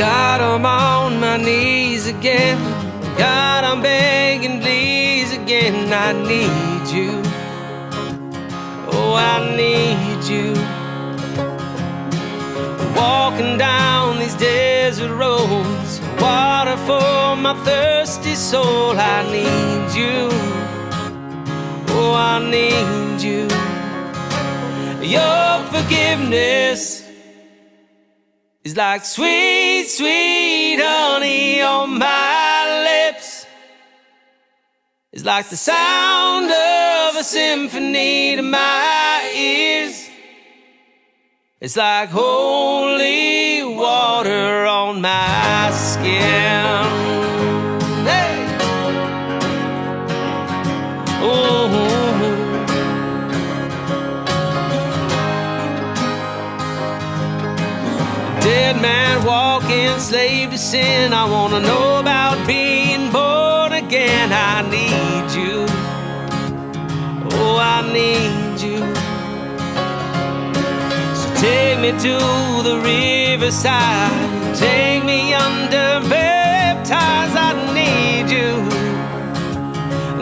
God, I'm on my knees again. God, I'm begging, please again. I need you. Oh, I need you. Walking down these desert roads, water for my thirsty soul. I need you. Oh, I need you. Your forgiveness is like sweet, sweet honey on my lips. It's like the sound of a symphony to my ears. It's like holy water on my skin. Hey! Oh. Dead man walking, slave to sin. I wanna know about being born again. I need you. Oh, I need you. So take me to the riverside, take me under, baptize. I need you.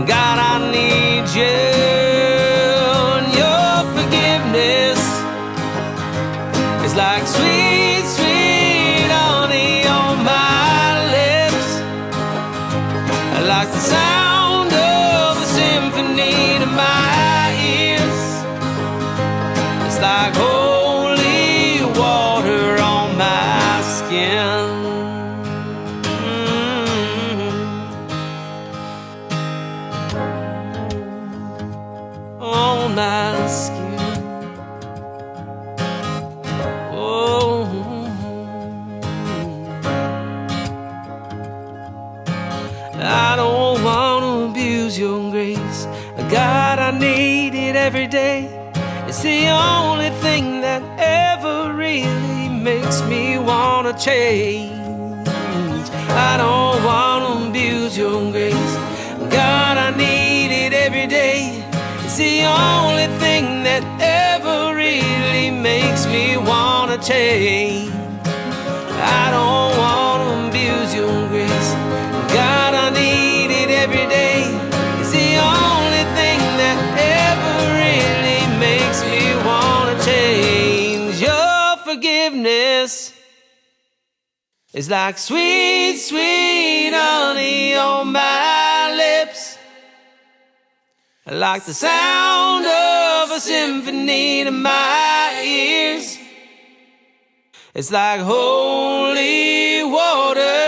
God, I need you. And your forgiveness is like sweet, sweet honey on my lips. Like the sound of a symphony to my ears. It's like holy water on my skin. On my skin. Oh. I don't want to abuse your grace. God, I need it every day. It's the only thing that ever really makes me want to change. I don't want to abuse your grace. God, I need it every day. It's the only thing that ever really makes me want to change. I don't want to abuse your grace. God, I need it every day. It's the only thing that ever really makes me want to change. Your forgiveness is like sweet, sweet honey on my lips. Like the sound of a symphony to my ears. It's like holy water.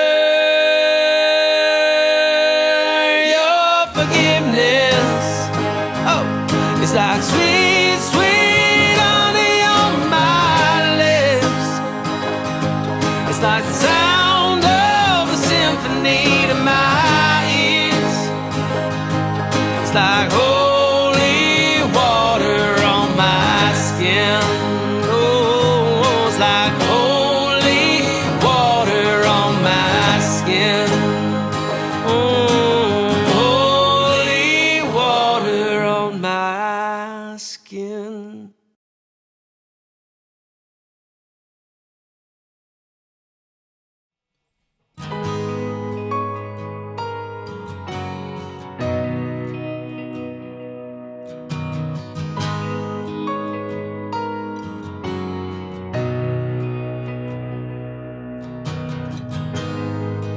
It's like sweet, sweet honey on my lips. It's like the sound of a symphony to my ears. It's like holy water on my skin. Oh, it's like holy water on my skin. Skin.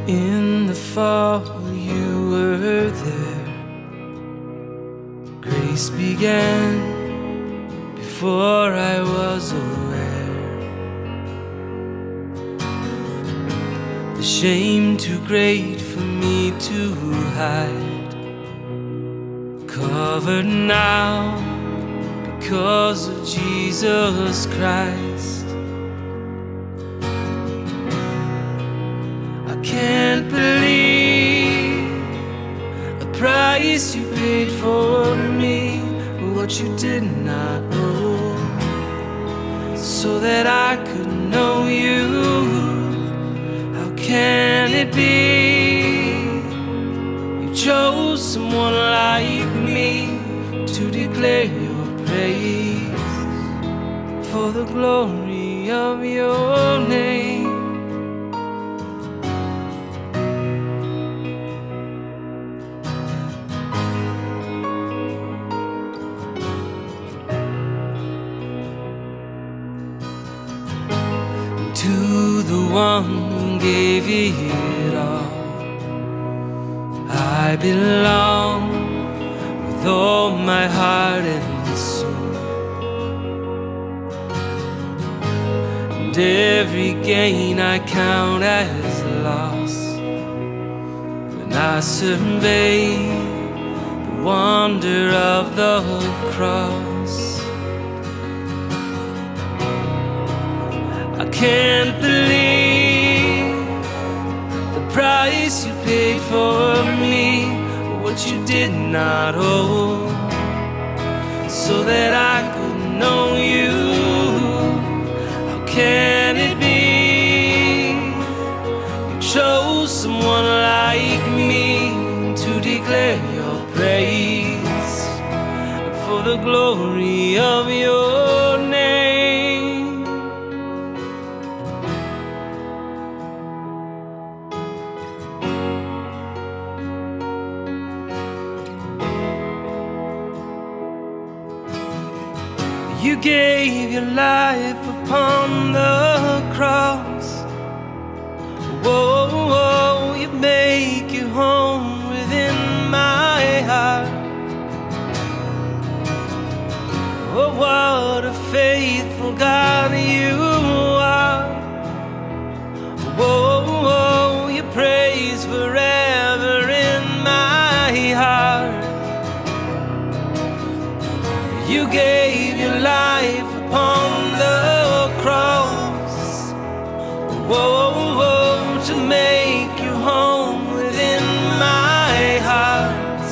In the fall, you were there. Grace began before I was aware. The shame too great for me to hide, covered now because of Jesus Christ. I can't believe the price you paid for me, what you did not owe, so that I could know you. How can it be you chose someone like me to declare your praise for the glory of your name? one who gave it all. I belong with all my heart and soul, and every gain I count as loss when I survey the wonder of the cross. I can't believe the price you paid for me, what you did not owe, so that I could know you. How can it be you chose someone like me to declare your praise for the glory of your name? You gave your life upon the cross. Whoa, whoa, you make your home within my heart. Oh, what a faithful God you are. Whoa, whoa, your praise forever in my heart. You gave your life upon the cross. Whoa, whoa, to make your home within my heart.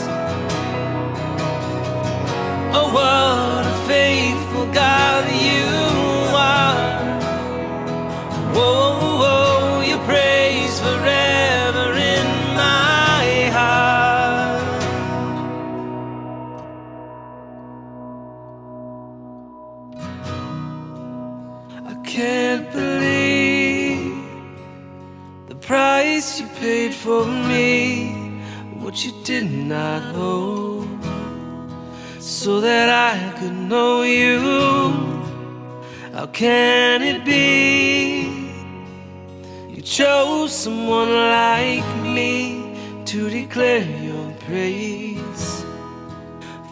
Oh, what a faithful God you are. Whoa, whoa, your praise forever in my heart. I can't believe the price you paid for me, what you did not owe, so that I could know you. How can it be you chose someone like me to declare your praise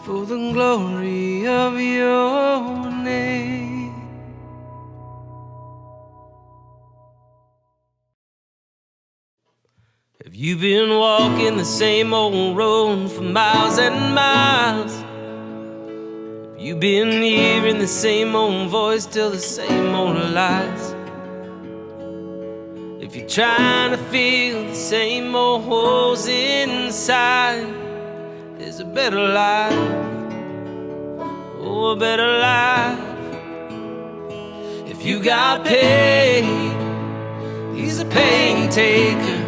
for the glory of your name? Have you been walking the same old road for miles and miles? Have you been hearing the same old voice tell the same old lies? If you're trying to feel the same old holes inside, there's a better life, oh, a better life. If you got pain, he's a pain taker.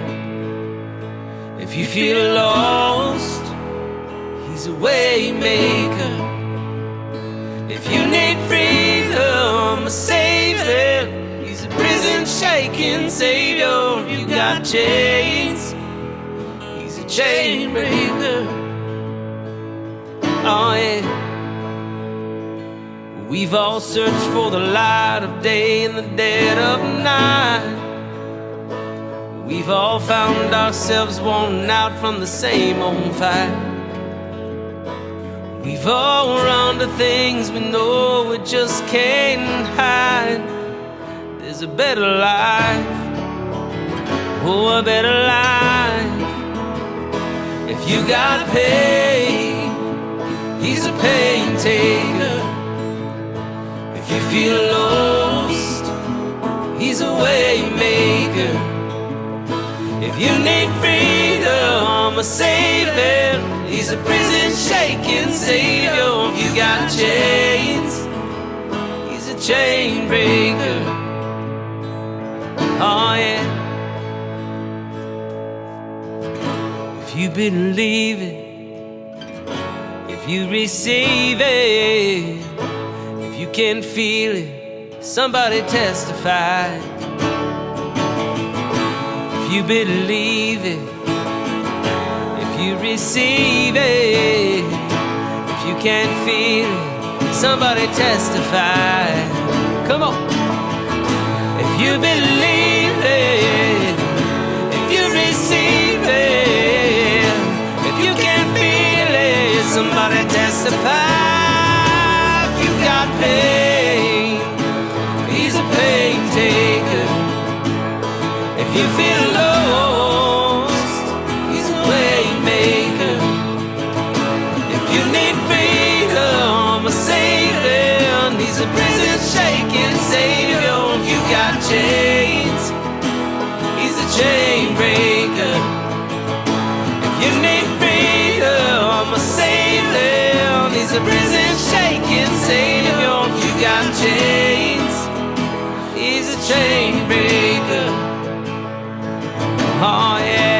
If you feel lost, he's a way maker. If you need freedom, a savior, he's a prison shaking savior. If you got chains, he's a chain breaker. Oh yeah. We've all searched for the light of day in the dead of night. We've all found ourselves worn out from the same old fight. We've all run to things we know we just can't hide. There's a better life, oh, a better life. If you got pain, he's a pain taker. If you feel lost, he's a way maker. If you need freedom, a savior, he's a prison shaking savior. If you got chains, he's a chain breaker. Oh yeah. If you believe it, if you receive it, if you can feel it, somebody testify. If you believe it, if you receive it, if you can't feel it, somebody testify. Come on. If you believe it, you feel lost, he's a way maker. If you need freedom, a savior, he's a prison shaking savior. If you got chains, he's a chain breaker. If you need freedom, a savior, he's a prison shaking savior. If you got chains, he's a chain breaker. Oh yeah.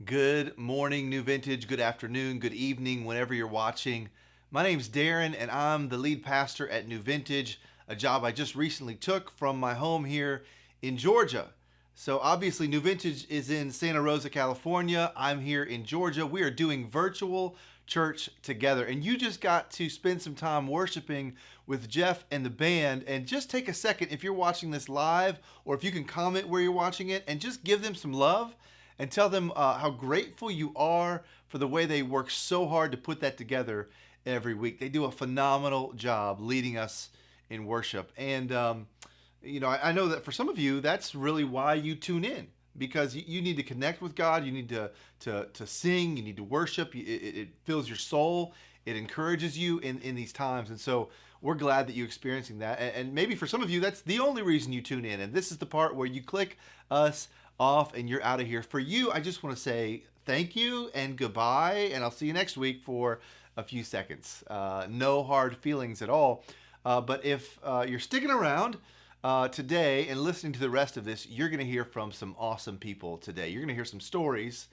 Good morning, New Vintage. Good afternoon, good evening, whenever you're watching. My name's Darren, and I'm the lead pastor at New Vintage, a job I just recently took from my home here in Georgia. So obviously, New Vintage is in Santa Rosa, California. I'm here in Georgia. We are doing virtual church together, and you just got to spend some time worshiping with Jeff and the band. And just take a second, if you're watching this live, or if you can comment where you're watching it, and just give them some love and tell them how grateful you are for the way they work so hard to put that together every week. They do a phenomenal job leading us in worship. And, I know that for some of you, that's really why you tune in, because you need to connect with God. You need to sing. You need to worship. It fills your soul. It encourages you in these times. And so we're glad that you're experiencing that. And maybe for some of you, that's the only reason you tune in. And this is the part where you click us off and you're out of here. For you, I just want to say thank you and goodbye, and I'll see you next week for a few seconds. No hard feelings at all. But if you're sticking around today and listening to the rest of this, you're going to hear from some awesome people today. You're going to hear some stories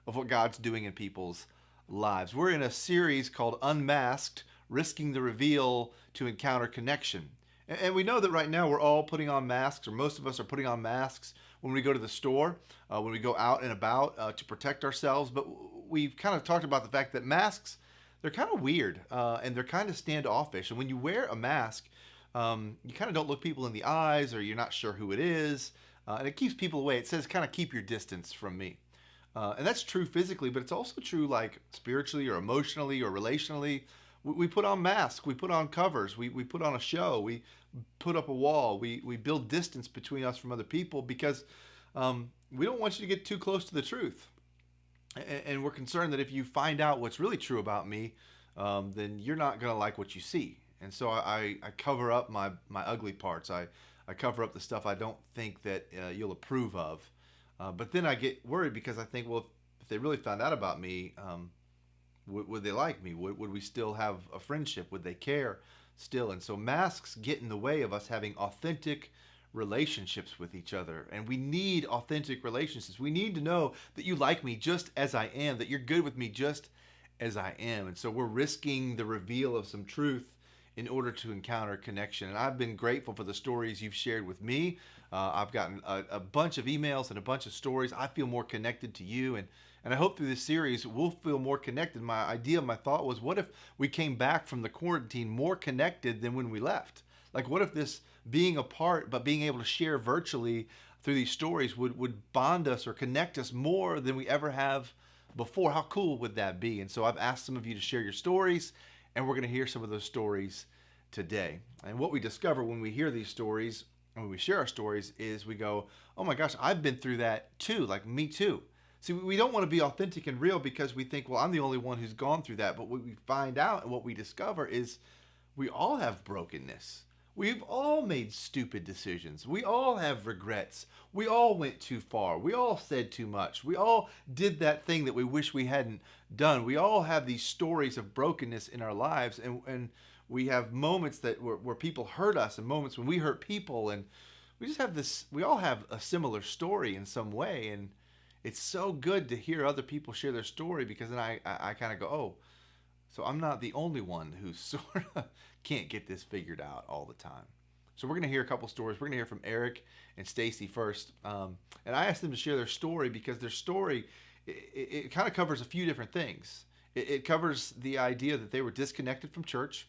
of what God's doing in people's lives. We're in a series called Unmasked, Risking the Reveal to Encounter Connection. And we know that right now we're all putting on masks, or most of us are putting on masks when we go to the store, when we go out and about to protect ourselves. But we've kind of talked about the fact that masks, they're kind of weird and they're kind of standoffish. And when you wear a mask, you kind of don't look people in the eyes, or you're not sure who it is. And it keeps people away. It says kind of keep your distance from me. And that's true physically, but it's also true like spiritually or emotionally or relationally. We put on masks, we put on covers, we put on a show, we put up a wall, we build distance between us from other people because we don't want you to get too close to the truth. And we're concerned that if you find out what's really true about me, then you're not going to like what you see. And so I cover up my ugly parts. I cover up the stuff I don't think that you'll approve of. But then I get worried because I think, well, if they really found out about me, would they like me? Would we still have a friendship? Would they care still? And so masks get in the way of us having authentic relationships with each other. And we need authentic relationships. We need to know that you like me just as I am, that you're good with me just as I am. And so we're risking the reveal of some truth in order to encounter connection. And I've been grateful for the stories you've shared with me. I've gotten a bunch of emails and a bunch of stories. I feel more connected to you, and I hope through this series we'll feel more connected. My thought was, what if we came back from the quarantine more connected than when we left? Like, what if this being apart but being able to share virtually through these stories would bond us or connect us more than we ever have before? How cool would that be? And so I've asked some of you to share your stories, and we're going to hear some of those stories today. And what we discover when we hear these stories, and when we share our stories, is we go, oh my gosh, I've been through that too, like me too. See, we don't want to be authentic and real because we think, well, I'm the only one who's gone through that. But what we find out and what we discover is we all have brokenness. We've all made stupid decisions. We all have regrets. We all went too far. We all said too much. We all did that thing that we wish we hadn't done. We all have these stories of brokenness in our lives, and We have moments where people hurt us, and moments when we hurt people, and we just have this. We all have a similar story in some way, and it's so good to hear other people share their story, because then I kind of go, oh, so I'm not the only one who sort of can't get this figured out all the time. So we're going to hear a couple stories. We're going to hear from Eric and Stacy first. And I asked them to share their story because their story, it kind of covers a few different things. It covers the idea that they were disconnected from church.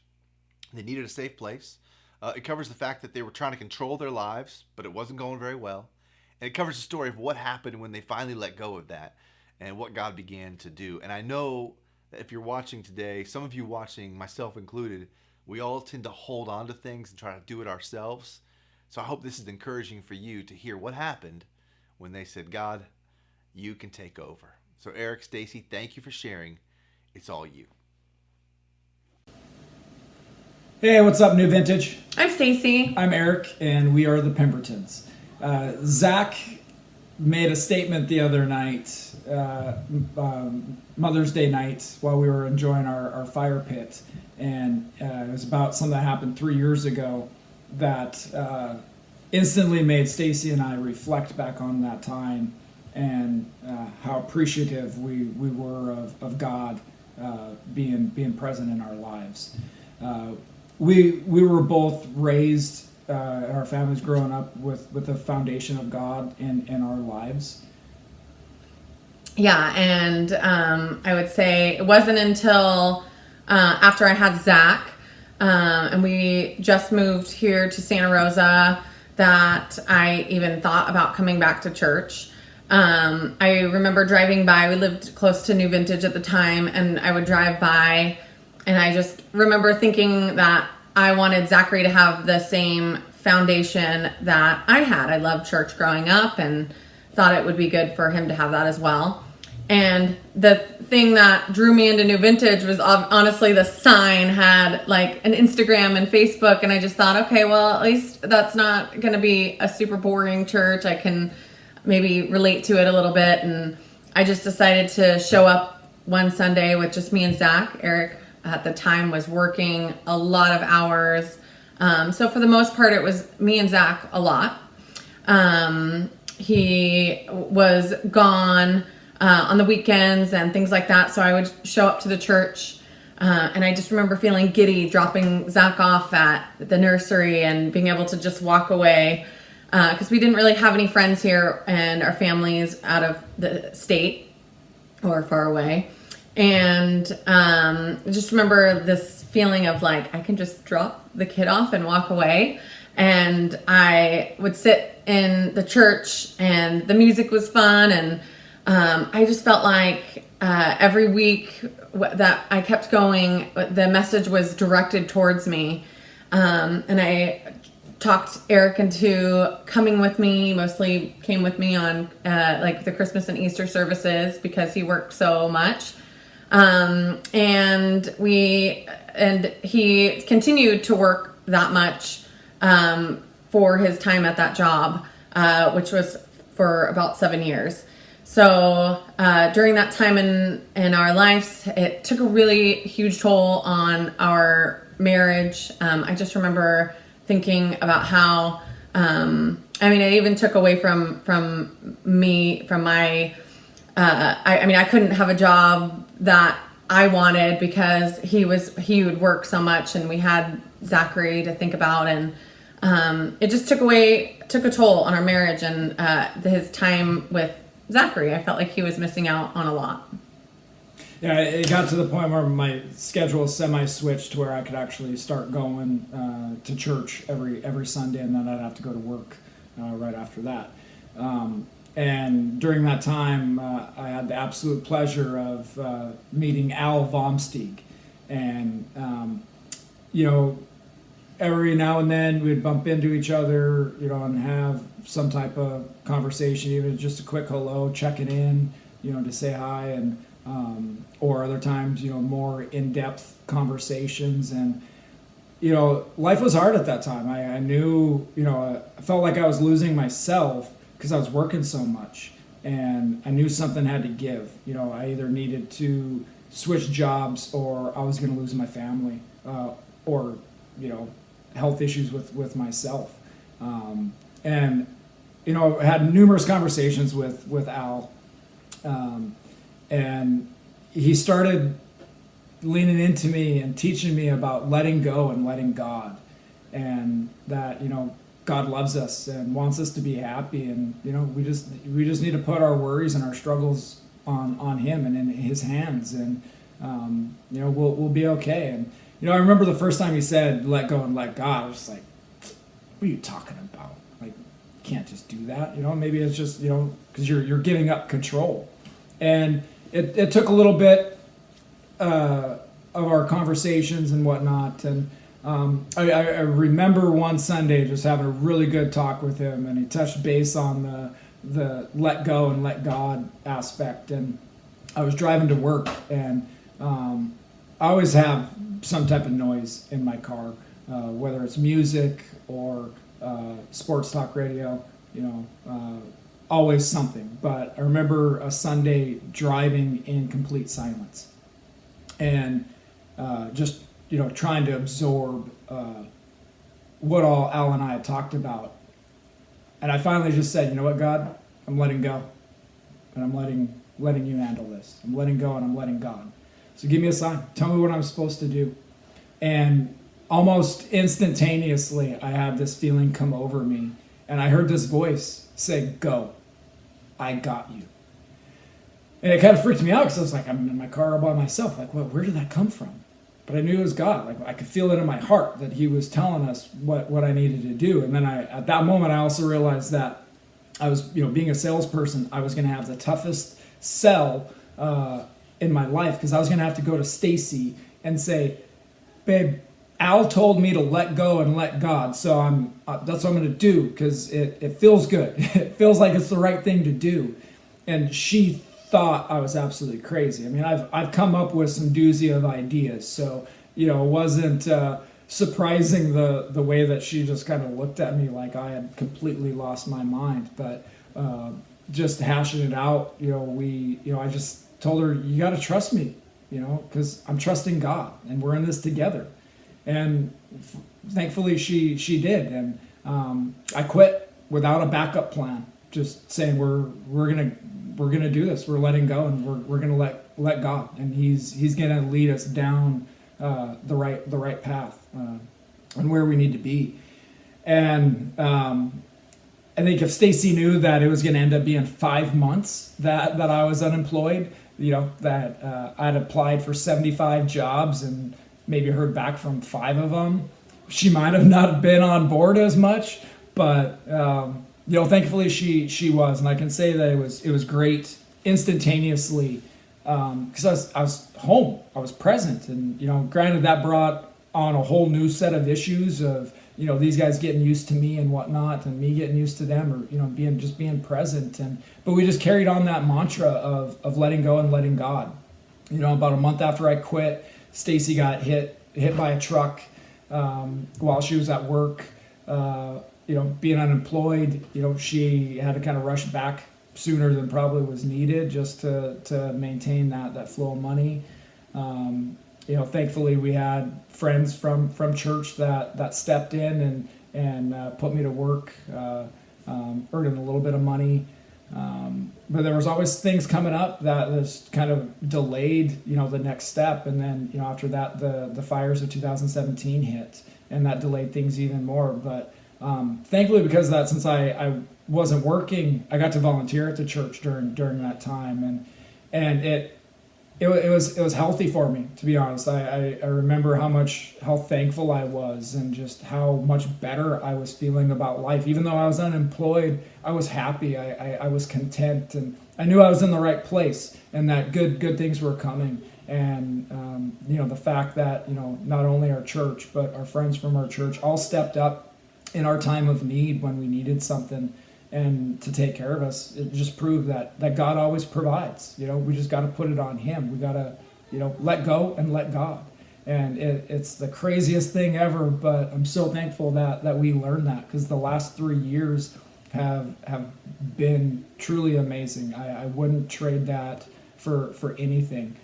They needed a safe place. It covers the fact that they were trying to control their lives, but it wasn't going very well. And it covers the story of what happened when they finally let go of that and what God began to do. And I know that if you're watching today, some of you watching, myself included, we all tend to hold on to things and try to do it ourselves. So I hope this is encouraging for you to hear what happened when they said, God, you can take over. So Eric, Stacy, thank you for sharing. It's all you. Hey, what's up, New Vintage? I'm Stacy. I'm Eric, and we are the Pembertons. Zach made a statement the other night, Mother's Day night, while we were enjoying our fire pit. And it was about something that happened 3 years ago that instantly made Stacy and I reflect back on that time and how appreciative we were of God being present in our lives. We were both raised, our families growing up with the foundation of God in our lives. Yeah, and I would say it wasn't until after I had Zach, and we just moved here to Santa Rosa, that I even thought about coming back to church. I remember driving by, we lived close to New Vintage at the time, and I would drive by, and I just remember thinking that I wanted Zachary to have the same foundation that I had. I loved church growing up and thought it would be good for him to have that as well. And the thing that drew me into New Vintage was honestly the sign had like an Instagram and Facebook, and I just thought, okay, well, at least that's not going to be a super boring church. I can maybe relate to it a little bit. And I just decided to show up one Sunday with just me and Zach. Eric at the time was working a lot of hours. So for the most part, it was me and Zach a lot. He was gone on the weekends and things like that. So I would show up to the church, and I just remember feeling giddy dropping Zach off at the nursery and being able to just walk away, because we didn't really have any friends here and our families out of the state or far away. And I just remember this feeling of like, I can just drop the kid off and walk away. And I would sit in the church and the music was fun, and I just felt like every week that I kept going, the message was directed towards me. And I talked Eric into coming with me, mostly came with me on like the Christmas and Easter services because he worked so much. And he continued to work that much for his time at that job, which was for about 7 years. So during that time in our lives, it took a really huge toll on our marriage. I just remember thinking about how, it even took away from my, I couldn't have a job that I wanted because he would work so much, and we had Zachary to think about, and it just took a toll on our marriage and his time with Zachary. I felt like he was missing out on a lot. Yeah, it got to the point where my schedule semi-switched to where I could actually start going to church every Sunday, and then I'd have to go to work right after that. And during that time, I had the absolute pleasure of meeting Al Vomsteeg. And, every now and then we'd bump into each other, and have some type of conversation, even just a quick hello, checking in, to say hi, and or other times, more in-depth conversations. And, life was hard at that time. I knew, I felt like I was losing myself because I was working so much, and I knew something had to give. I either needed to switch jobs or I was going to lose my family. or health issues with myself. And I had numerous conversations with Al, and he started leaning into me and teaching me about letting go and letting God, and that God loves us and wants us to be happy, and we just need to put our worries and our struggles on Him and in His hands, and we'll be okay. And I remember the first time he said let go and let God, I was just like, what are you talking about? Like, you can't just do that. Maybe it's just because you're giving up control. And it took a little bit of our conversations and whatnot, and I remember one Sunday just having a really good talk with him, and he touched base on the let go and let God aspect. And I was driving to work, and I always have some type of noise in my car, whether it's music or sports talk radio, always something. But I remember a Sunday driving in complete silence, and just trying to absorb what all Al and I had talked about. And I finally just said, you know what, God, I'm letting go, and I'm letting you handle this. I'm letting go and I'm letting God. So give me a sign. Tell me what I'm supposed to do. And almost instantaneously, I had this feeling come over me, and I heard this voice say, go, I got you. And it kind of freaked me out, because I was like, I'm in my car all by myself. Like, well, where did that come from? But I knew it was God. Like, I could feel it in my heart that He was telling us what I needed to do. And then at that moment, I also realized that I was, being a salesperson, I was going to have the toughest sell in my life, because I was going to have to go to Stacy and say, babe, Al told me to let go and let God, so that's what I'm going to do, because it feels good. It feels like it's the right thing to do. And she thought I was absolutely crazy. I mean, I've come up with some doozy of ideas, so it wasn't surprising the way that she just kind of looked at me like I had completely lost my mind. But just hashing it out, I just told her, you got to trust me, because I'm trusting God, and we're in this together. And thankfully she did. And I quit without a backup plan, just saying we're gonna do this. We're letting go, and we're gonna let God, and He's gonna lead us down the right path and where we need to be. And I think if Stacy knew that it was gonna end up being 5 months that I was unemployed, that I'd applied for 75 jobs and maybe heard back from 5 of them, she might have not been on board as much. But thankfully she was, and I can say that it was great instantaneously, because I was home, I was present, and granted that brought on a whole new set of issues of these guys getting used to me and whatnot, and me getting used to them, or being present. But we just carried on that mantra of letting go and letting God. About a month after I quit, Stacy got hit by a truck while she was at work. Being unemployed, she had to kind of rush back sooner than probably was needed just to maintain that flow of money. Thankfully we had friends from church that stepped in and put me to work, earning a little bit of money. But there was always things coming up that was kind of delayed, the next step. And then, after that, the fires of 2017 hit, and that delayed things even more. But thankfully, because of that, since I wasn't working, I got to volunteer at the church during that time, and it was healthy for me, to be honest. I remember how thankful I was, and just how much better I was feeling about life. Even though I was unemployed, I was happy. I was content, and I knew I was in the right place, and that good things were coming. And the fact that not only our church but our friends from our church all stepped up in our time of need when we needed something, and to take care of us, it just proved that God always provides. We just got to put it on Him. We got to, let go and let God. And it's the craziest thing ever, but I'm so thankful that we learned that, because the last 3 years have been truly amazing. I wouldn't trade that for anything.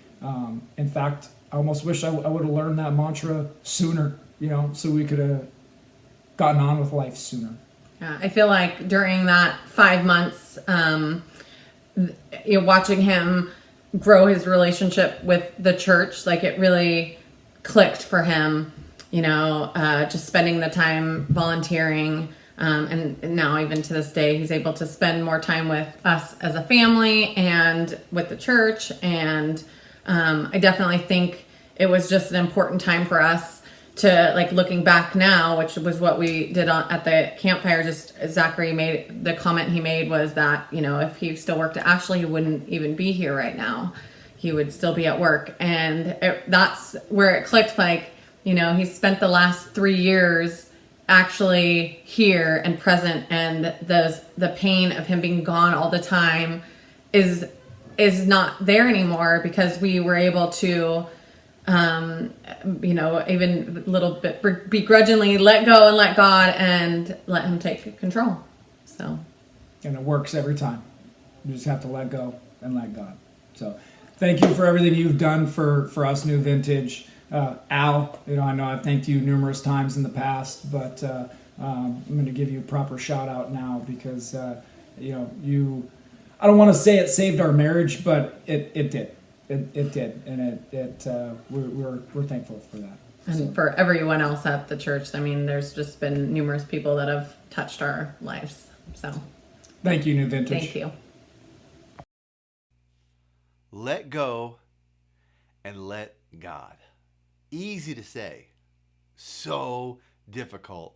In fact, I almost wish I would have learned that mantra sooner. so we could have gotten on with life sooner. Yeah, I feel like during that 5 months, watching him grow his relationship with the church, like it really clicked for him, just spending the time volunteering. And now even to this day, he's able to spend more time with us as a family and with the church. And I definitely think it was just an important time for us to, like, looking back now, which was what we did at the campfire. Just Zachary made the comment he made was that, if he still worked at Ashley, he wouldn't even be here right now. He would still be at work. And that's where it clicked. Like, he spent the last 3 years actually here and present, and the pain of him being gone all the time is not there anymore, because we were able to even a little bit begrudgingly let go and let God and let him take control. So, and it works every time. You just have to let go and let God. So thank you for everything you've done for us, New Vintage. Al, I know I've thanked you numerous times in the past, but I'm going to give you a proper shout out now, because you, I don't want to say it saved our marriage, but it did. It did, and we're thankful for that. And for everyone else at the church, there's just been numerous people that have touched our lives. So thank you, New Vintage. Thank you. Let go and let God. Easy to say, so difficult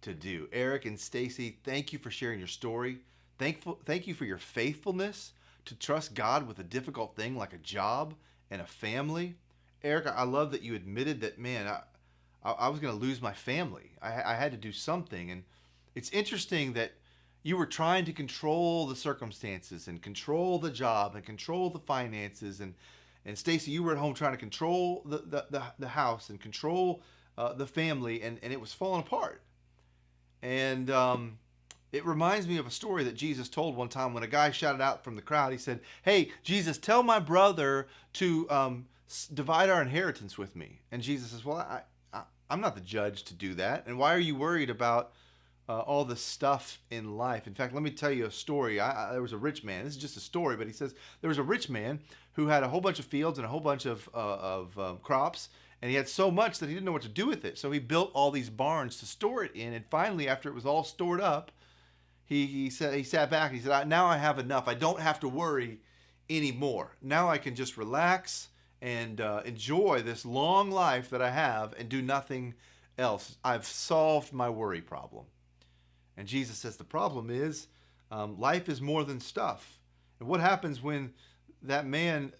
to do. Eric and Stacy, thank you for sharing your story. Thank you for your faithfulness to trust God with a difficult thing like a job and a family. Eric, I love that you admitted that, man, I was going to lose my family. I had to do something. And it's interesting that you were trying to control the circumstances and control the job and control the finances. And Stacy, you were at home trying to control the house and control the family, and it was falling apart. And it reminds me of a story that Jesus told one time when a guy shouted out from the crowd. He said, "Hey, Jesus, tell my brother to divide our inheritance with me." And Jesus says, "Well, I'm not the judge to do that. And why are you worried about all the stuff in life? In fact, let me tell you a story. There was a rich man. This is just a story, but he says there was a rich man who had a whole bunch of fields and a whole bunch of crops, and he had so much that he didn't know what to do with it. So he built all these barns to store it in. And finally, after it was all stored up, he sat back and he said, "Now I have enough. I don't have to worry anymore. Now I can just relax and enjoy this long life that I have and do nothing else. I've solved my worry problem." And Jesus says the problem is life is more than stuff. And what happens when that man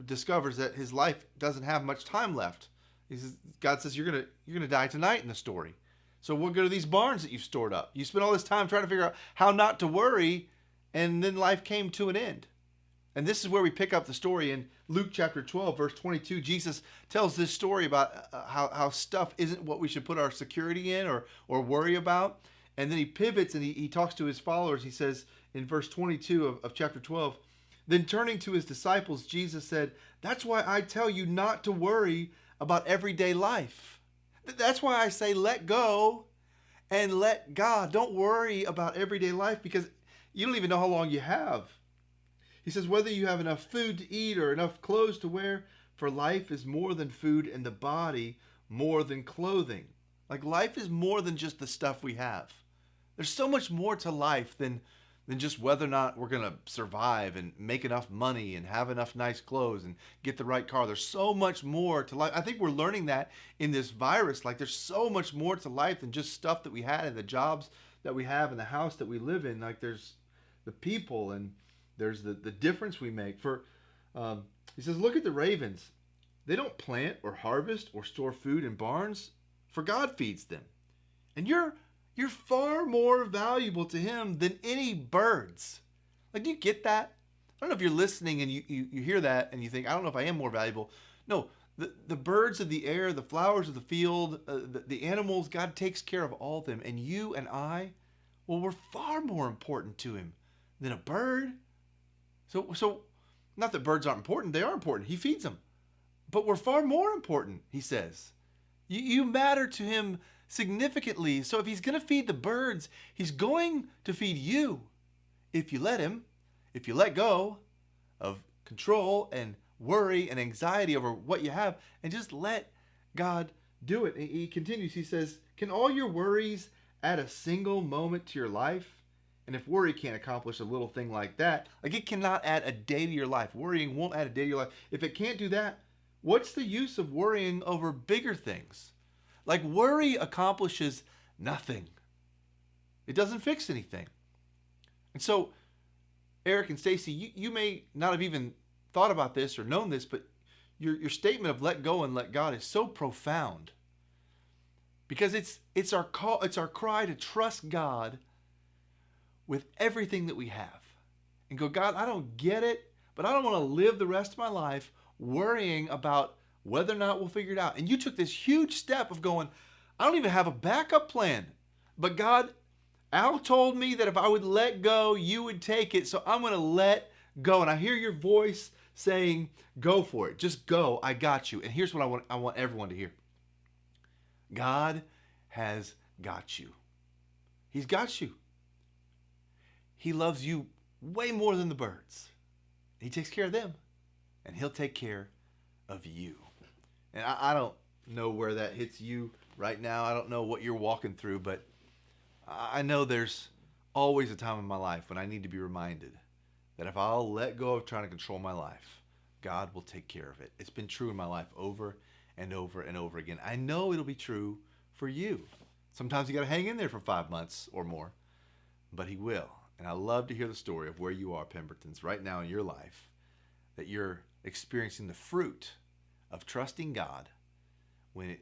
discovers that his life doesn't have much time left? He says, God says, you're gonna die tonight in the story. So what good are these barns that you've stored up? You spent all this time trying to figure out how not to worry, and then life came to an end. And this is where we pick up the story in Luke chapter 12, verse 22. Jesus tells this story about how stuff isn't what we should put our security in or worry about. And then he pivots and he talks to his followers. He says in verse 22 of chapter 12, then turning to his disciples, Jesus said, "That's why I tell you not to worry about everyday life." That's why I say let go and let God. Don't worry about everyday life, because you don't even know how long you have. He says, whether you have enough food to eat or enough clothes to wear, for life is more than food and the body more than clothing. Like, life is more than just the stuff we have. There's so much more to life than just whether or not we're going to survive and make enough money and have enough nice clothes and get the right car. There's so much more to life. I think we're learning that in this virus. Like, there's so much more to life than just stuff that we had and the jobs that we have and the house that we live in. Like, there's the people and there's the difference we make. He says, look at the ravens. They don't plant or harvest or store food in barns, for God feeds them. And you're far more valuable to him than any birds. Like, do you get that? I don't know if you're listening and you hear that and you think, I don't know if I am more valuable. No, the birds of the air, the flowers of the field, the animals, God takes care of all of them. And you and I, well, we're far more important to him than a bird. So not that birds aren't important. They are important. He feeds them. But we're far more important, he says. You matter to him significantly. So if he's going to feed the birds, he's going to feed you if you let him, if you let go of control and worry and anxiety over what you have and just let God do it. He continues, he says, can all your worries add a single moment to your life? And if worry can't accomplish a little thing like that, like it cannot add a day to your life. Worrying won't add a day to your life. If it can't do that, what's the use of worrying over bigger things? Like worry accomplishes nothing. It doesn't fix anything. And so, Eric and Stacy, you may not have even thought about this or known this, but your statement of let go and let God is so profound. Because it's our call, it's our cry to trust God with everything that we have. And go, God, I don't get it, but I don't want to live the rest of my life worrying about whether or not we'll figure it out. And you took this huge step of going, I don't even have a backup plan. But God, Al told me that if I would let go, you would take it. So I'm going to let go. And I hear your voice saying, go for it. Just go. I got you. And here's what I want everyone to hear. God has got you. He's got you. He loves you way more than the birds. He takes care of them. And he'll take care of you. And I don't know where that hits you right now. I don't know what you're walking through, but I know there's always a time in my life when I need to be reminded that if I'll let go of trying to control my life, God will take care of it. It's been true in my life over and over and over again. I know it'll be true for you. Sometimes you got to hang in there for 5 months or more, but he will. And I love to hear the story of where you are, Pembertons, right now in your life, that you're experiencing the fruit of trusting God when it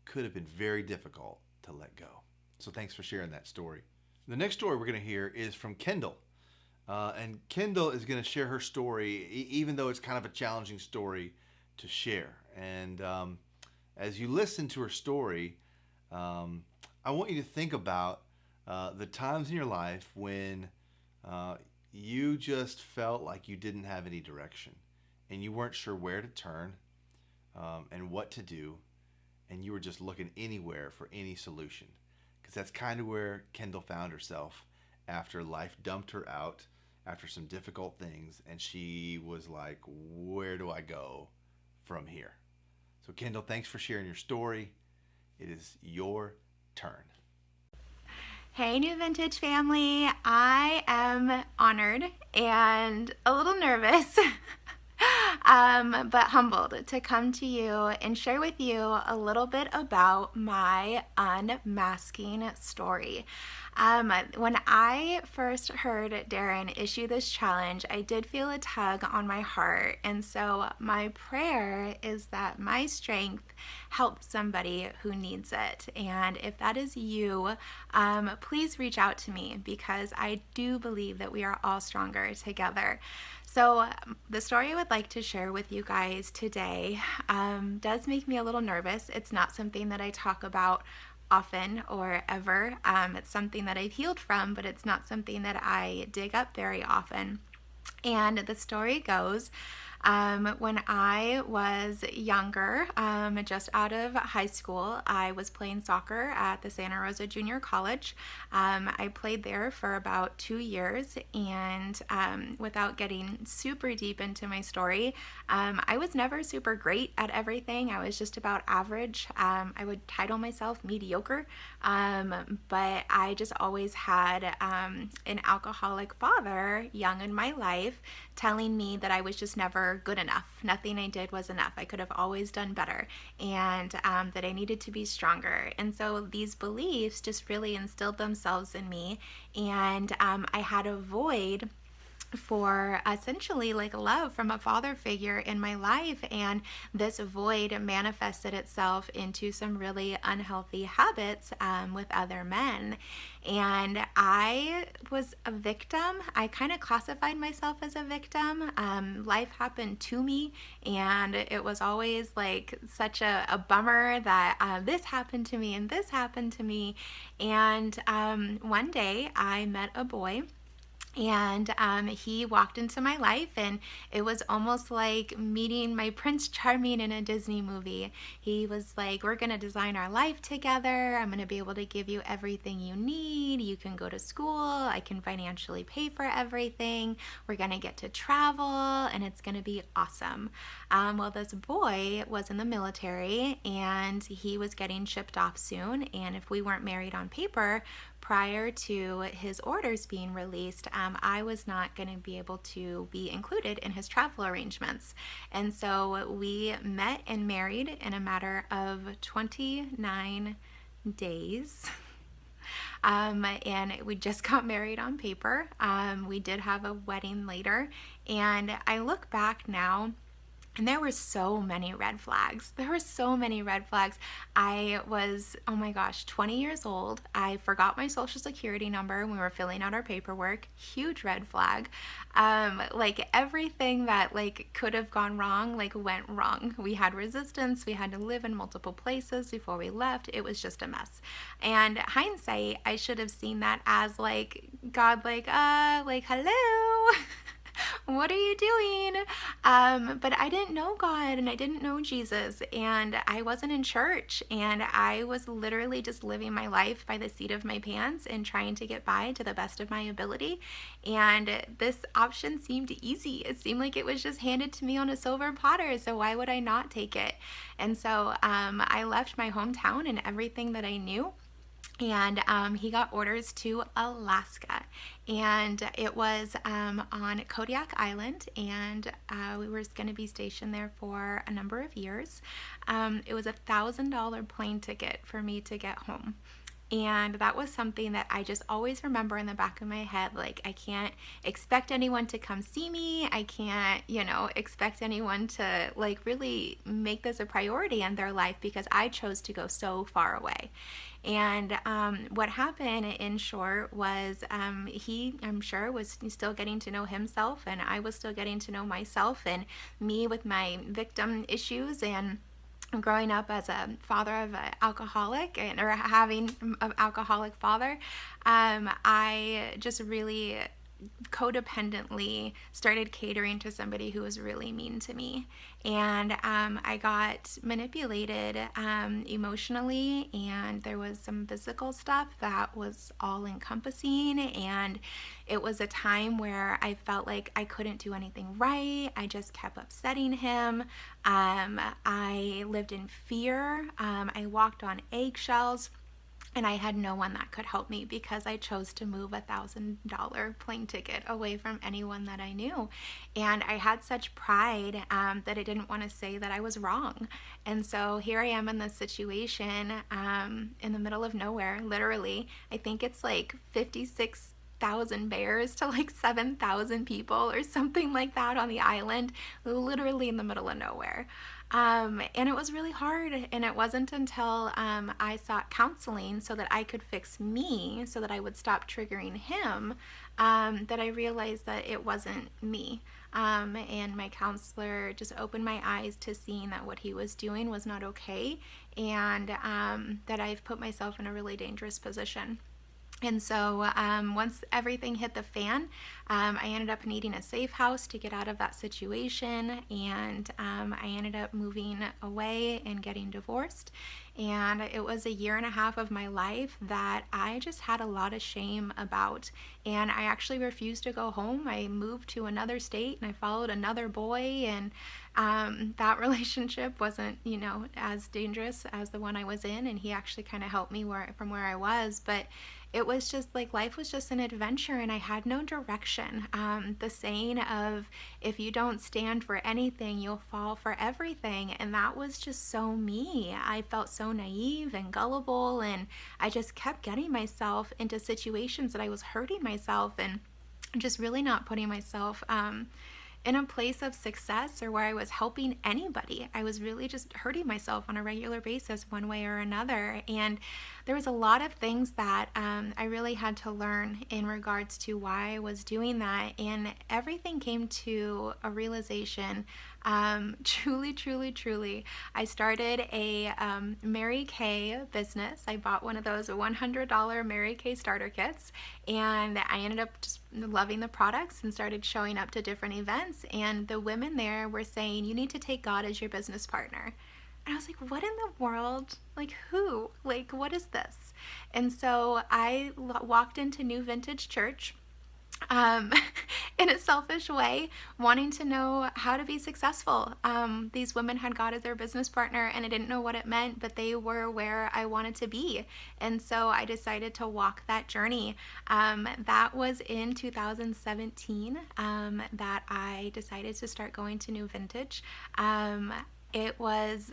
could have been very difficult to let go. So thanks for sharing that story. The next story we're going to hear is from Kendall. And Kendall is going to share her story, even though it's kind of a challenging story to share. And as you listen to her story, I want you to think about the times in your life when you just felt like you didn't have any direction and you weren't sure where to turn and what to do, and you were just looking anywhere for any solution. Because that's kind of where Kendall found herself after life dumped her out after some difficult things, and she was like, where do I go from here? So Kendall, thanks for sharing your story. It is your turn. Hey, New Vintage family. I am honored and a little nervous, but humbled to come to you and share with you a little bit about my unmasking story. When I first heard Darren issue this challenge, I did feel a tug on my heart. And so my prayer is that my strength helps somebody who needs it. And if that is you, please reach out to me, because I do believe that we are all stronger together. So the story I would like to share with you guys today does make me a little nervous. It's not something that I talk about often or ever. It's something that I've healed from, but it's not something that I dig up very often. And the story goes, when I was younger, just out of high school, I was playing soccer at the Santa Rosa Junior College. I played there for about 2 years, and without getting super deep into my story, I was never super great at everything. I was just about average. I would title myself mediocre, but I just always had an alcoholic father young in my life telling me that I was just never good enough. Nothing I did was enough. I could have always done better, and that I needed to be stronger. And so these beliefs just really instilled themselves in me, and I had a void for essentially like love from a father figure in my life, and this void manifested itself into some really unhealthy habits with other men. And I was a victim. I kind of classified myself as a victim. Life happened to me, and it was always like such a bummer that this happened to me and this happened to me. And one day I met a boy And he walked into my life, and it was almost like meeting my Prince Charming in a Disney movie. He was like, we're going to design our life together. I'm going to be able to give you everything you need. You can go to school. I can financially pay for everything. We're going to get to travel, and it's going to be awesome. Well, this boy was in the military, and he was getting shipped off soon. And if we weren't married on paper, prior to his orders being released, I was not going to be able to be included in his travel arrangements. And so we met and married in a matter of 29 days. And we just got married on paper. We did have a wedding later. And I look back now, and there were so many red flags. There were so many red flags. I was, oh my gosh, 20 years old. I forgot my social security number when we were filling out our paperwork. Huge red flag. Like everything that like could have gone wrong, like went wrong. We had resistance. We had to live in multiple places before we left. It was just a mess. And hindsight, I should have seen that as like God, like hello. What are you doing? But I didn't know God, and I didn't know Jesus, and I wasn't in church, and I was literally just living my life by the seat of my pants and trying to get by to the best of my ability. And this option seemed easy. It seemed like it was just handed to me on a silver platter, so why would I not take it? And so I left my hometown and everything that I knew. And he got orders to Alaska, and it was on Kodiak Island, and we were going to be stationed there for a number of years. It was $1,000 plane ticket for me to get home. And that was something that I just always remember in the back of my head. Like, I can't expect anyone to come see me. I can't, expect anyone to like really make this a priority in their life, because I chose to go so far away. And what happened, in short, was he, I'm sure, was still getting to know himself, and I was still getting to know myself, and me with my victim issues, and growing up as a father of an alcoholic, or having an alcoholic father, I just really codependently started catering to somebody who was really mean to me. And I got manipulated emotionally, and there was some physical stuff that was all encompassing. And it was a time where I felt like I couldn't do anything right. I just kept upsetting him. I lived in fear. I walked on eggshells. And I had no one that could help me, because I chose to move $1,000 plane ticket away from anyone that I knew. And I had such pride that I didn't want to say that I was wrong. And so here I am in this situation in the middle of nowhere, literally. I think it's like 56,000 bears to like 7,000 people or something like that on the island, literally in the middle of nowhere. And it was really hard, and it wasn't until I sought counseling so that I could fix me, so that I would stop triggering him, that I realized that it wasn't me. And my counselor just opened my eyes to seeing that what he was doing was not okay, and that I've put myself in a really dangerous position. And so once everything hit the fan, I ended up needing a safe house to get out of that situation, and I ended up moving away and getting divorced. And it was a year and a half of my life that I just had a lot of shame about. And I actually refused to go home. I moved to another state, and I followed another boy, and that relationship wasn't, as dangerous as the one I was in. And he actually kind of helped me from where I was. But it was just like life was just an adventure, and I had no direction. The saying of, if you don't stand for anything, you'll fall for everything. And that was just so me. I felt so naive and gullible, and I just kept getting myself into situations that I was hurting myself and just really not putting myself in a place of success or where I was helping anybody. I was really just hurting myself on a regular basis one way or another. And there was a lot of things that I really had to learn in regards to why I was doing that, and everything came to a realization. Truly, truly, truly, I started a Mary Kay business. I bought one of those $100 Mary Kay starter kits, and I ended up just loving the products and started showing up to different events. And the women there were saying, "You need to take God as your business partner." And I was like, what in the world? Like, who? Like, what is this? And so I walked into New Vintage Church um, in a selfish way, wanting to know how to be successful. These women had God as their business partner, and I didn't know what it meant, but they were where I wanted to be. And so I decided to walk that journey. That was in 2017 that I decided to start going to New Vintage. It was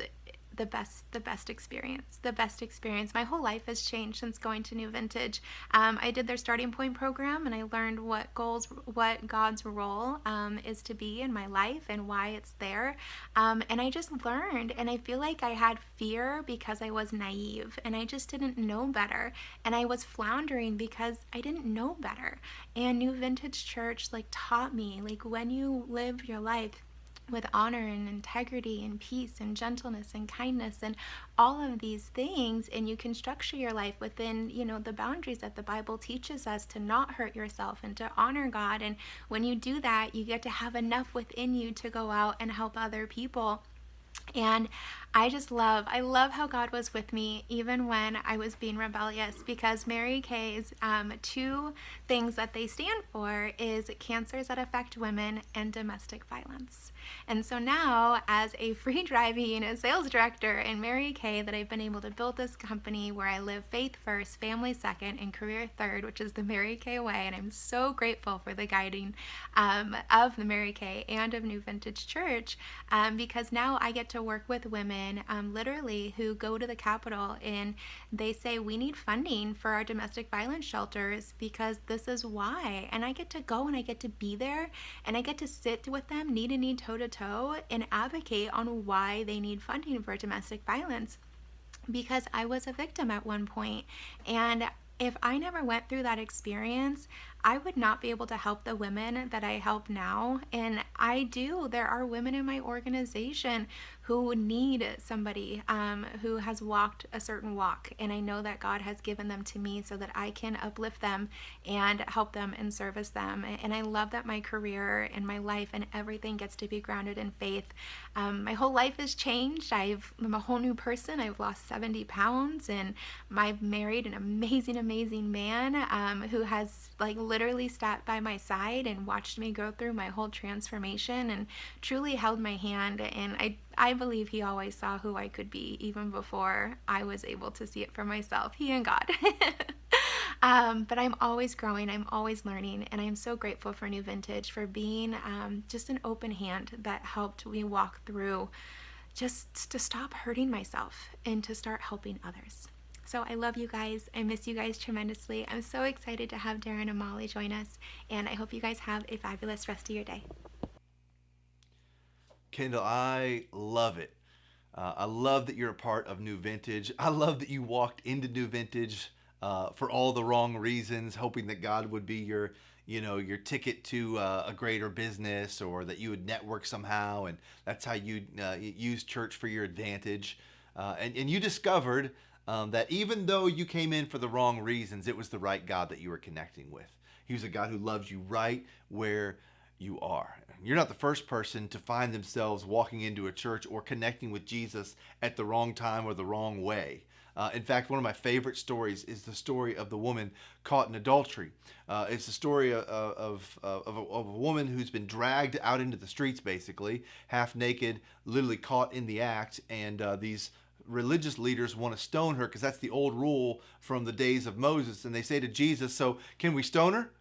the best experience. My whole life has changed since going to New Vintage. I did their starting point program, and I learned what God's role is to be in my life and why it's there. And I just learned, and I feel like I had fear because I was naive and I just didn't know better, and I was floundering because I didn't know better. And New Vintage Church taught me, when you live your life with honor and integrity and peace and gentleness and kindness and all of these things, and you can structure your life within the boundaries that the Bible teaches us, to not hurt yourself and to honor God. And when you do that, you get to have enough within you to go out and help other people. And I love how God was with me even when I was being rebellious, because Mary Kay's two things that they stand for is cancers that affect women and domestic violence. And so now, as a free driving sales director in Mary Kay, that I've been able to build this company where I live faith first, family second, and career third, which is the Mary Kay way. And I'm so grateful for the guiding of the Mary Kay and of New Vintage Church, because now I get to work with women literally who go to the Capitol and they say, we need funding for our domestic violence shelters because this is why. And I get to go and I get to be there and I get to sit with them knee to knee, toe to toe, and advocate on why they need funding for domestic violence, because I was a victim at one point. And if I never went through that experience, I would not be able to help the women that I help now. And there are women in my organization who need somebody who has walked a certain walk. And I know that God has given them to me so that I can uplift them and help them and service them. And I love that my career and my life and everything gets to be grounded in faith. My whole life has changed. I'm a whole new person. I've lost 70 pounds, and I've married an amazing man who has literally sat by my side and watched me go through my whole transformation and truly held my hand. And I believe he always saw who I could be even before I was able to see it for myself, he and God. But I'm always growing, I'm always learning, and I'm so grateful for New Vintage for being just an open hand that helped me walk through just to stop hurting myself and to start helping others. So I love you guys. I miss you guys tremendously. I'm so excited to have Darren and Molly join us, and I hope you guys have a fabulous rest of your day. Kendall, I love it. I love that you're a part of New Vintage. I love that you walked into New Vintage for all the wrong reasons, hoping that God would be your ticket to a greater business, or that you would network somehow, and that's how you use church for your advantage. And you discovered that even though you came in for the wrong reasons, it was the right God that you were connecting with. He was a God who loves you right where you are. You're not the first person to find themselves walking into a church or connecting with Jesus at the wrong time or the wrong way. In fact, one of my favorite stories is the story of the woman caught in adultery. It's the story of a woman who's been dragged out into the streets, basically, half naked, literally caught in the act, and these religious leaders want to stone her because that's the old rule from the days of Moses. And they say to Jesus, so can we stone her?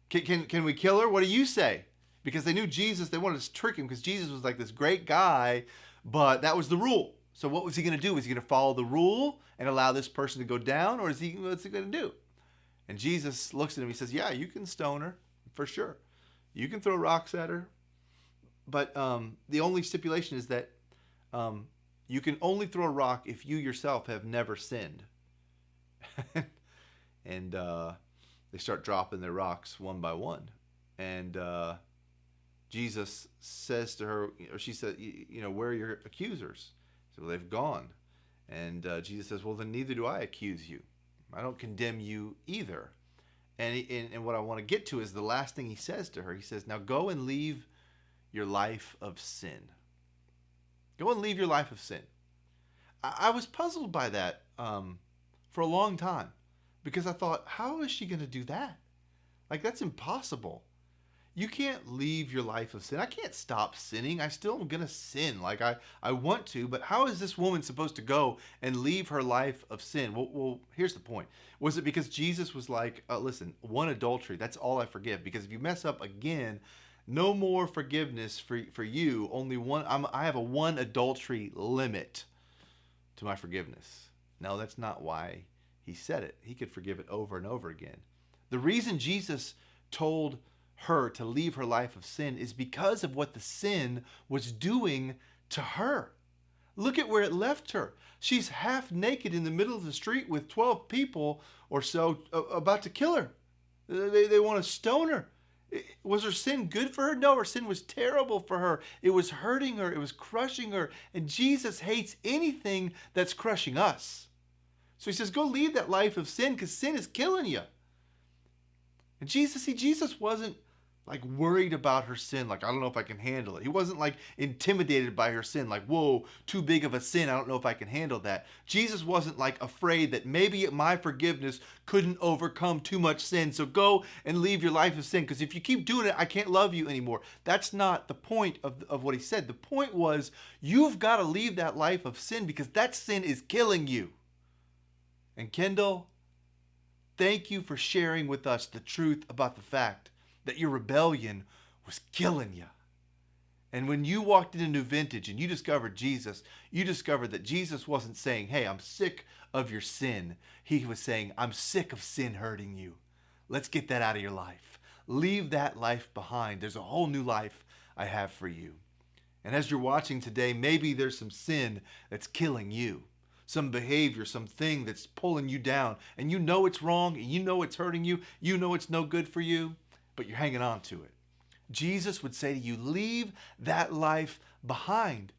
Can we kill her? What do you say? Because they knew Jesus, they wanted to trick him because Jesus was like this great guy, but that was the rule. So what was he going to do? Was he going to follow the rule and allow this person to go down, or what's he going to do? And Jesus looks at him. He says, yeah, you can stone her for sure. You can throw rocks at her. But the only stipulation is that you can only throw a rock if you yourself have never sinned. and they start dropping their rocks one by one. And Jesus says to her, or she said, where are your accusers? So well, they've gone. And Jesus says, well, then neither do I accuse you. I don't condemn you either. And what I want to get to is the last thing he says to her. He says, now go and leave your life of sin. Go and leave your life of sin. I was puzzled by that for a long time because I thought, how is she going to do that? Like, that's impossible. You can't leave your life of sin. I can't stop sinning. I still am going to sin like I want to, but how is this woman supposed to go and leave her life of sin? Well, here's the point. Was it because Jesus was like, listen, one adultery, that's all I forgive? Because if you mess up again, no more forgiveness for you. Only one. I have a one adultery limit to my forgiveness. No, that's not why he said it. He could forgive it over and over again. The reason Jesus told her to leave her life of sin is because of what the sin was doing to her. Look at where it left her. She's half naked in the middle of the street with 12 people or so about to kill her. They want to stone her. Was her sin good for her? No, her sin was terrible for her. It was hurting her. It was crushing her. And Jesus hates anything that's crushing us. So he says, go leave that life of sin because sin is killing you. And Jesus wasn't like worried about her sin. Like, I don't know if I can handle it. He wasn't like intimidated by her sin. Like, whoa, too big of a sin. I don't know if I can handle that. Jesus wasn't like afraid that maybe my forgiveness couldn't overcome too much sin. So go and leave your life of sin. Because if you keep doing it, I can't love you anymore. That's not the point of what he said. The point was, you've got to leave that life of sin because that sin is killing you. And Kendall, thank you for sharing with us the truth about the fact that your rebellion was killing you. And when you walked into New Vintage and you discovered Jesus, you discovered that Jesus wasn't saying, hey, I'm sick of your sin. He was saying, I'm sick of sin hurting you. Let's get that out of your life. Leave that life behind. There's a whole new life I have for you. And as you're watching today, maybe there's some sin that's killing you. Some behavior, something that's pulling you down. And you know it's wrong, and you know it's hurting you. You know it's no good for you, but you're hanging on to it. Jesus would say to you, leave that life behind.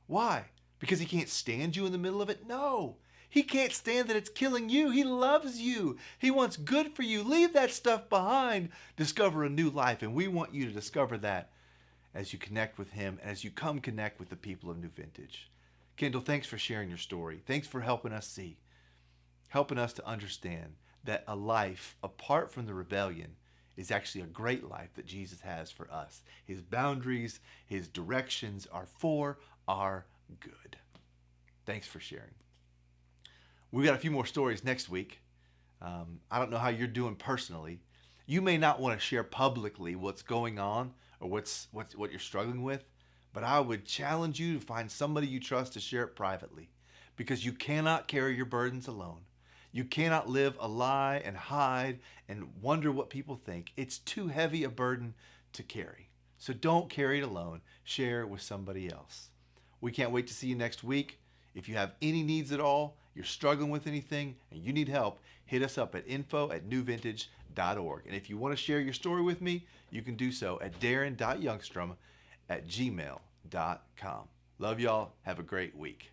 Why? Because he can't stand you in the middle of it? No. He can't stand that it's killing you. He loves you. He wants good for you. Leave that stuff behind. Discover a new life. And we want you to discover that as you connect with him and as you come connect with the people of New Vintage. Kendall, thanks for sharing your story. Thanks for helping us see, helping us to understand that a life apart from the rebellion is actually a great life that Jesus has for us. His boundaries, his directions are for our good. Thanks for sharing. We've got a few more stories next week. I don't know how you're doing personally. You may not want to share publicly what's going on or what you're struggling with, but I would challenge you to find somebody you trust to share it privately, because you cannot carry your burdens alone. You cannot live a lie and hide and wonder what people think. It's too heavy a burden to carry. So don't carry it alone. Share it with somebody else. We can't wait to see you next week. If you have any needs at all, you're struggling with anything, and you need help, hit us up at info@newvintage.org. And if you want to share your story with me, you can do so at darren.youngstrom@gmail.com. Love y'all. Have a great week.